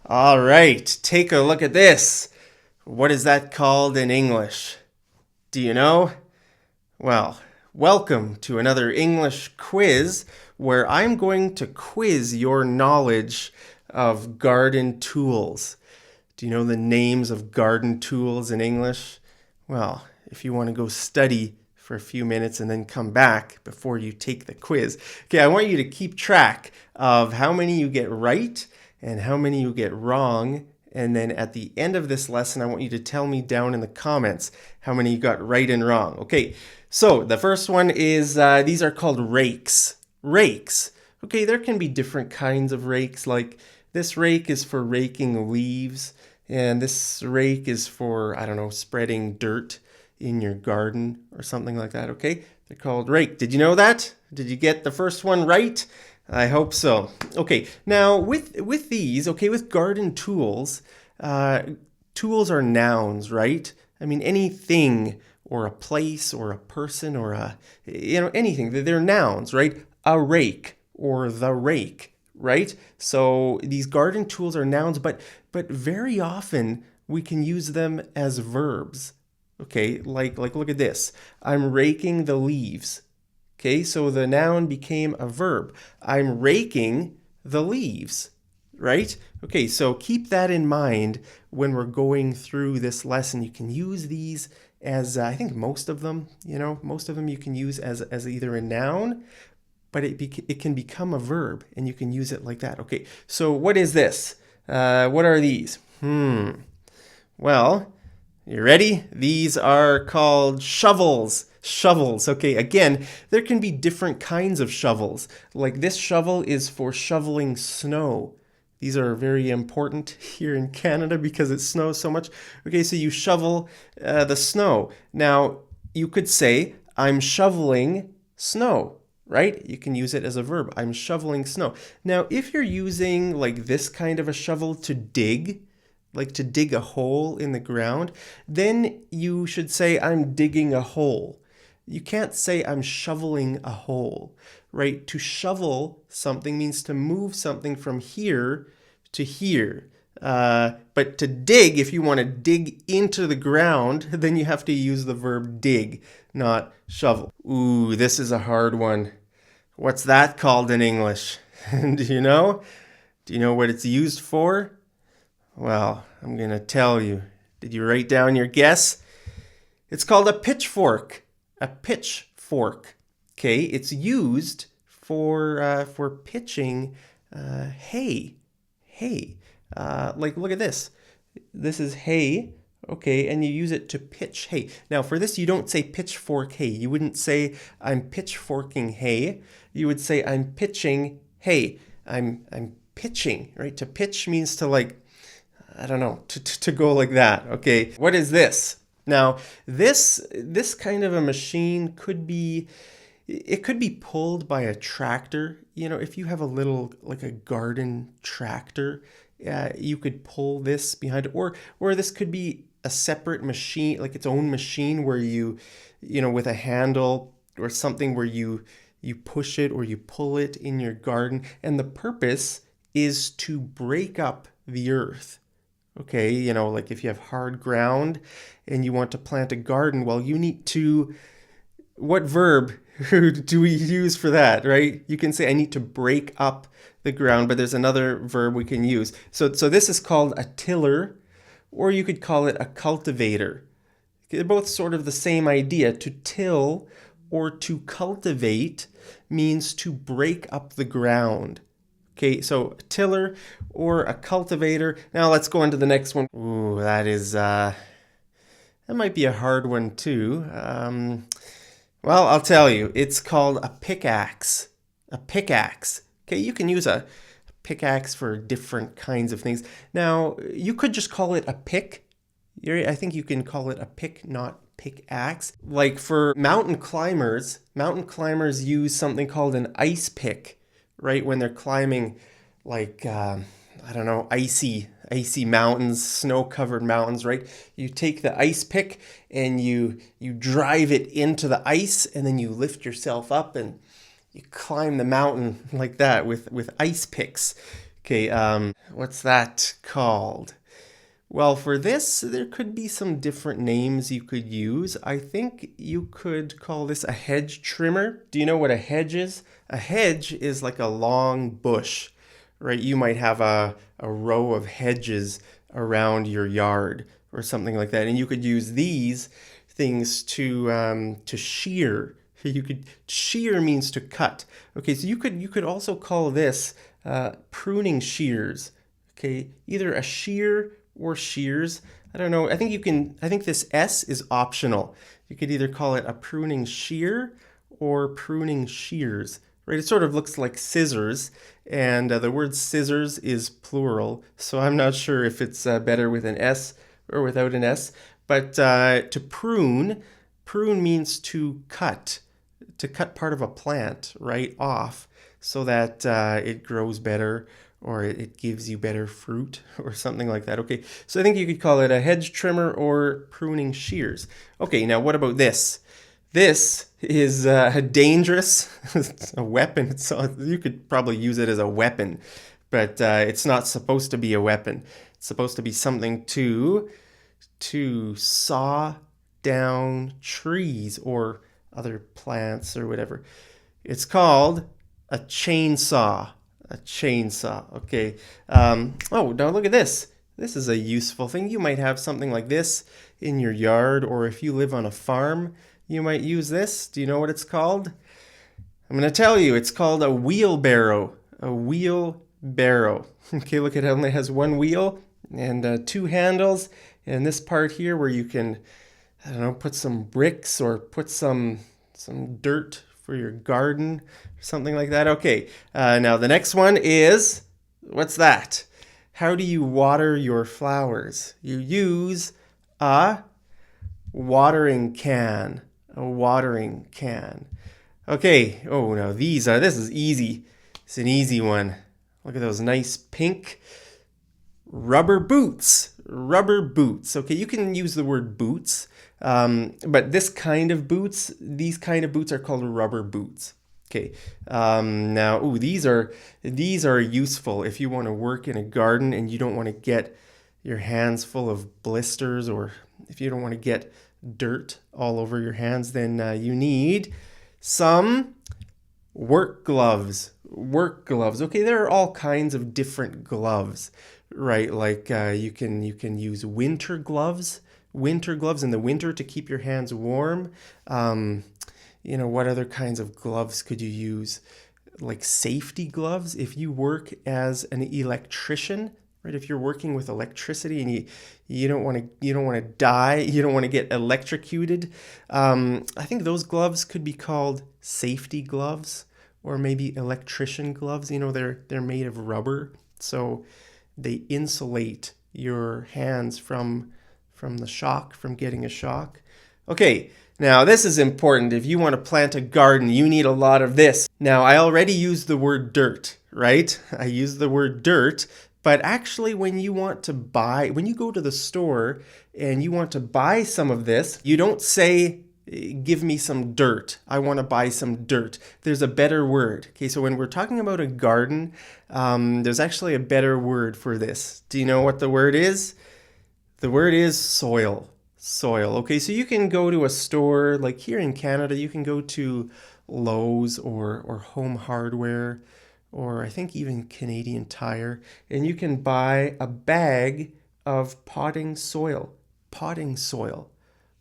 All right, take a look at this. What is that called in English? Do you know? Well, welcome to another English quiz where I'm going to quiz your knowledge of garden tools. Do you know the names of garden tools in English? Well, if you want to go study for a few minutes and then come back before you take the quiz. Okay, I want you to keep track of how many you get right and how many you get wrong. And then at the end of this lesson, I want you to tell me down in the comments how many you got right and wrong. Okay, so the first one is these are called rakes. Rakes. Okay, there can be different kinds of rakes. Like this rake is for raking leaves, and this rake is for, I don't know, spreading dirt in your garden or something like that. Okay, they're called rake. Did you know that? Did you get the first one right? I hope so. Okay, now with these, okay, with garden tools, tools are nouns, right? I mean, anything or a place or a person or anything. They're nouns, right? A rake or the rake, right? So these garden tools are nouns, but very often we can use them as verbs. Okay, like look at this. I'm raking the leaves. Okay, so the noun became a verb. I'm raking the leaves, right? Okay, so keep that in mind when we're going through this lesson. You can use these as, I think most of them, most of them you can use as either a noun, but it can become a verb and you can use it like that. Okay, so what is this? What are these? Well, you ready? These are called shovels. Shovels. Okay, again, there can be different kinds of shovels. Like this shovel is for shoveling snow. These are very important here in Canada because it snows so much. Okay, so you shovel the snow. Now, you could say, I'm shoveling snow, right? You can use it as a verb. I'm shoveling snow. Now, if you're using like this kind of a shovel to dig, like to dig a hole in the ground, then you should say, I'm digging a hole. You can't say I'm shoveling a hole, right? To shovel something means to move something from here to here. But to dig, if you want to dig into the ground, then you have to use the verb dig, not shovel. Ooh, this is a hard one. What's that called in English? Do you know? Do you know what it's used for? Well, I'm going to tell you. Did you write down your guess? It's called a pitchfork. A pitchfork. Okay, it's used for pitching hay. Hay. Like look at this. This is hay. Okay, and you use it to pitch hay. Now, for this, you don't say pitchfork hay. You wouldn't say I'm pitchforking hay. You would say I'm pitching hay. I'm pitching, right? To pitch means to like, I don't know, to go like that. Okay, what is this? Now, this kind of a machine could be pulled by a tractor. If you have a little, like a garden tractor, you could pull this behind it. Or this could be a separate machine, like its own machine where with a handle or something where you push it or you pull it in your garden. And the purpose is to break up the earth. Okay, like if you have hard ground and you want to plant a garden, well, you need to, what verb do we use for that, right? You can say, I need to break up the ground, but there's another verb we can use. So this is called a tiller, or you could call it a cultivator. They're both sort of the same idea. To till or to cultivate means to break up the ground. Okay, so a tiller or a cultivator. Now let's go on to the next one. Ooh, that might be a hard one too. Well, I'll tell you, it's called a pickaxe. A pickaxe. Okay, you can use a pickaxe for different kinds of things. Now, you could just call it a pick. I think you can call it a pick, not pickaxe. Like for mountain climbers use something called an ice pick, right? When they're climbing like, I don't know, icy mountains, snow-covered mountains, right? You take the ice pick and you drive it into the ice, and then you lift yourself up and you climb the mountain like that with ice picks. Okay, what's that called? Well, for this, there could be some different names you could use. I think you could call this a hedge trimmer. Do you know what a hedge is? A hedge is like a long bush, right? You might have a row of hedges around your yard or something like that. And you could use these things to shear. You could shear means to cut. Okay, so you could also call this pruning shears. Okay, either a shear or shears. I don't know. I think this S is optional. You could either call it a pruning shear or pruning shears. Right? It sort of looks like scissors, and the word scissors is plural. So I'm not sure if it's better with an S or without an S. But to prune means to cut part of a plant right off so that it grows better or it gives you better fruit or something like that. Okay, so I think you could call it a hedge trimmer or pruning shears. Okay, now what about this? This is dangerous. It's a weapon, so you could probably use it as a weapon, but it's not supposed to be a weapon. It's supposed to be something to saw down trees or other plants or whatever. It's called a chainsaw. A chainsaw. Okay. Oh, now look at this. This is a useful thing. You might have something like this in your yard, or if you live on a farm, you might use this. Do you know what it's called? I'm going to tell you. It's called a wheelbarrow. A wheelbarrow. Okay, look, it only has one wheel and two handles, and this part here where you can, I don't know, put some bricks or put some dirt for your garden or something like that. Okay, now the next one is, what's that? How do you water your flowers? You use a watering can. A watering can. Okay, oh, now this is easy. It's an easy one. Look at those nice pink rubber boots. Rubber boots. Okay, you can use the word boots, but these kind of boots are called rubber boots. Okay, now, these are useful if you want to work in a garden and you don't want to get your hands full of blisters, or if you don't want to get dirt all over your hands, then you need some work gloves. Work gloves. Okay, there are all kinds of different gloves, right? Like you can use winter gloves in the winter to keep your hands warm. What other kinds of gloves could you use? Like safety gloves if you work as an electrician, right? If you're working with electricity and you don't want to die, you don't want to get electrocuted. I think those gloves could be called safety gloves, or maybe electrician gloves. They're made of rubber, so they insulate your hands from the shock, from getting a shock. Okay, now this is important. If you want to plant a garden, you need a lot of this. Now, I already used the word dirt, right? I used the word dirt, but actually when you go to the store and you want to buy some of this, you don't say, give me some dirt. I want to buy some dirt. There's a better word. Okay, so when we're talking about a garden, there's actually a better word for this. Do you know what the word is? The word is soil. Soil. Okay, so you can go to a store, like here in Canada, you can go to Lowe's or Home Hardware, or I think even Canadian Tire, and you can buy a bag of potting soil. Potting soil.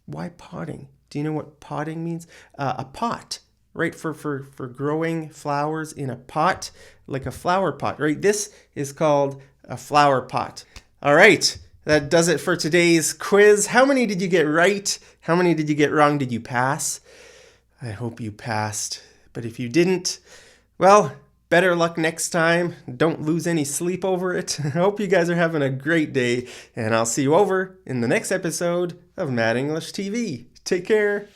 Why potting? Do you know what potting means? A pot, right? For growing flowers in a pot, like a flower pot, right? This is called a flower pot. All right, that does it for today's quiz. How many did you get right? How many did you get wrong? Did you pass? I hope you passed. But if you didn't, well, better luck next time. Don't lose any sleep over it. I hope you guys are having a great day, and I'll see you over in the next episode of Mad English TV. Take care.